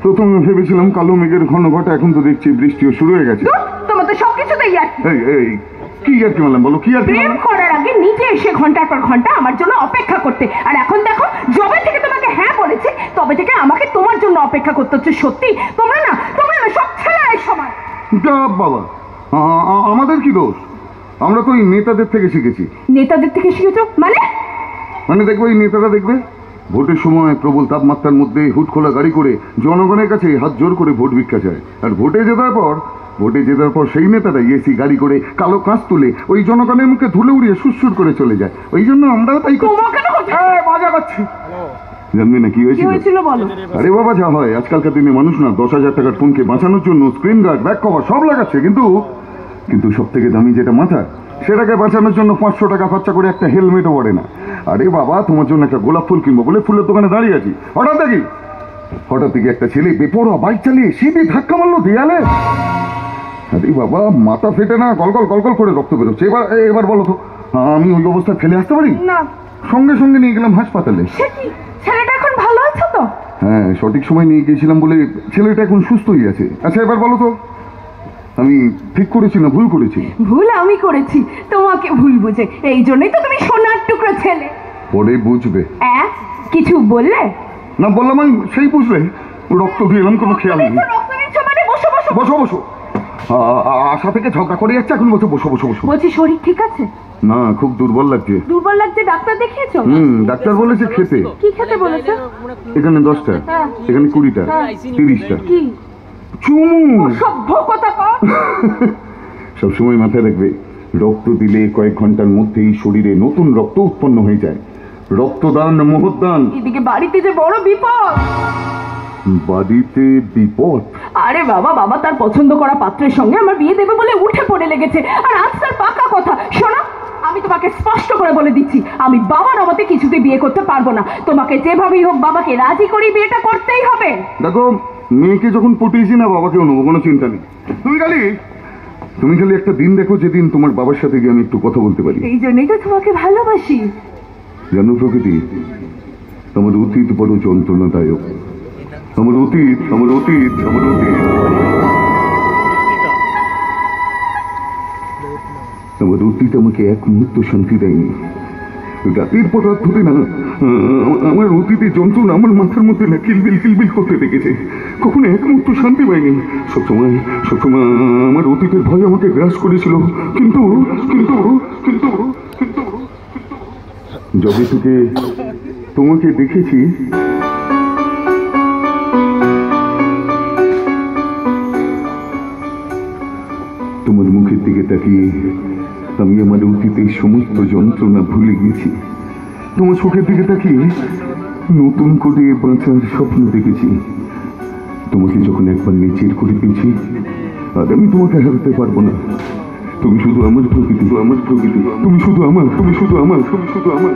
প্রথমে ভেবেছিলাম কালো মেঘের ঘন ঘটা, এখন তো দেখছি বৃষ্টিও শুরু হয়ে গেছে। তোমার তো সবকিছুতেই কি আর কি বললাম বলো, কি আর প্রেম করার আগে নিজে এসে ঘন্টার পর ঘন্টা আমার জন্য অপেক্ষা করতে, আর এখন দেখো যবে থেকে তোমাকে হ্যাঁ বলেছে তবে থেকে আমাকে তোমার জন্য অপেক্ষা করতে হচ্ছে। সত্যি তোমরা না সব ছেলেরাই সমান। বাবা আমাদের কি দোষ? আমরা তো এই নেতাদের থেকে শিখেছি। নেতাদের থেকে শিখেছো মানে দেখবো এই নেতারা দেখবে ভোটের সময় প্রবল তাপমাত্রার মধ্যে হুট খোলা গাড়ি করে জনগণের কাছে হাত জোর করে ভোট ভিক্ষা চায়, আর ভোটে জেতার পর সেই নেতারা এসি গাড়ি করে কালো কাঁচ তুলে ওই জনগণের মুখে ধুলে উড়িয়ে সুরসুর করে চলে যায়। ওই জন্য আমরাও তাই মজা করছি। জানবি না কি হয়েছিল? আরে বাবা যা হয়, আজকালকার দিনে মানুষ না 10,000 টাকার ফোনকে বাঁচানোর জন্য স্ক্রিন গার্ড, ব্যাক কভার সব লাগাচ্ছে, কিন্তু সব থেকে দামি যেটা মাথা, সেটাকে বাঁচানোর জন্য 500 টাকা খরচা করে একটা হেলমেটও পড়ে না। আরে বাবা তোমার জন্য একটা গোলাপ ফুল কিনবো বলে ফুলের দোকানে দাঁড়িয়ে আছি, হঠাৎ দেখি একটা ছেলে বেপরোয়া বাইক চালিয়ে সিধে ধাক্কা মারলো দেয়ালে। আরে বাবা মাথা ফেটে না গলগল গলগল করে রক্ত বেরোচ্ছে। এবার বলো তো আমি ওই অবস্থায় ফেলে আসতে পারি না? সঙ্গে সঙ্গে নিয়ে গেলাম হাসপাতালে। ছেলেটা এখন ভালো আছে তো? হ্যাঁ, সঠিক সময় নিয়ে গিয়েছিলাম বলে ছেলেটা এখন সুস্থই আছে। আচ্ছা এবার বলো তো আমি ঠিক করেছি না ভুল করেছি? ভুল আমি করেছি, তোমাকে ভুল বুঝে। এই জন্যই তো তুমি সোনার টুকরো ছেলে। পরে বুঝবে। কিছু বললে না? বললাম আমি সেই বুঝলে। রক্ত দিয়ে এলাম, কোনো খেয়াল নেই। বসো বসো। আশা থেকে ঝগড়া করে যাচ্ছে, এখন বলছো বসো বসো বসো। বলছি শরীর ঠিক আছে? না, খুব দুর্বল লাগছে। দুর্বল লাগছে? ডাক্তার দেখিয়েছো? ডাক্তার বলেছে খেতে। কি খেতে বলেছে? এখানে 10টা, এখানে 20টা, 30টা। কি চুমু? সভ্য কথা কও। সবসময় মাথায় রাখবে, রক্ত দিলে কয়েক ঘন্টার মধ্যেই শরীরে নতুন রক্ত উৎপন্ন হয়ে যায়। রক্তদান মহৎদান। এদিকে বাড়িতে যে বড় বিপদ। বাড়িতে বিপদ? আরে বাবা তার পছন্দ করা পাত্রের সঙ্গে আমার বিয়ে দেবে বলে উঠে পড়ে লেগেছে, আর আজ তার পাকা কথা। শোনো, আমি তোমাকে স্পষ্ট করে বলে দিচ্ছি, আমি বাবার অমতে কিছুতে বিয়ে করতে পারবো না। তোমাকে যেভাবেই হোক বাবাকে রাজি করে বিয়েটা করতেই হবে। দেখো, মেয়েকে যখন পটিয়েছি না, বাবাকেও নেবো, কোনো চিন্তা নেই। তুমি খালি একটা দিন দেখো যেদিন তোমার বাবার সাথে গিয়ে আমি একটু কথা বলতে পারি। এই জন্যই তো তোমাকে ভালোবাসি। জানো প্রকৃতি, তোমার অতীত বড় যন্ত্রণাদায়ক। আমার অতীত আমাকে এক মুহূর্ত শান্তি দেয়নি। রাতের পর রাত ধরে না আমার অতীতের যন্ত্রণা আমার মাথার মধ্যে না কিলবিল করতে দেখেছে। কখনো এক মুহূর্ত শান্তি পাইনি। সবসময় আমার অতীতের ভয় আমাকে গ্রাস করেছিল। কিন্তু যবে থেকে তোমাকে দেখেছি তোমার মুখের দিকে তাকিয়ে আমি আমার অতীতের সমস্ত যন্ত্রণা ভুলে গেছি। তোমার চোখের দিকে তাকিয়ে নতুন করে বাঁচার স্বপ্ন দেখেছি। তোমাকে যখন একবার নিজের করে পেয়েছি, আর আমি তোমাকে হারাতে পারবো না। তুমি শুধু আমার প্রকৃতি, আমার প্রকৃতি, তুমি শুধু আমার, তুমি শুধু আমার, তুমি শুধু আমার।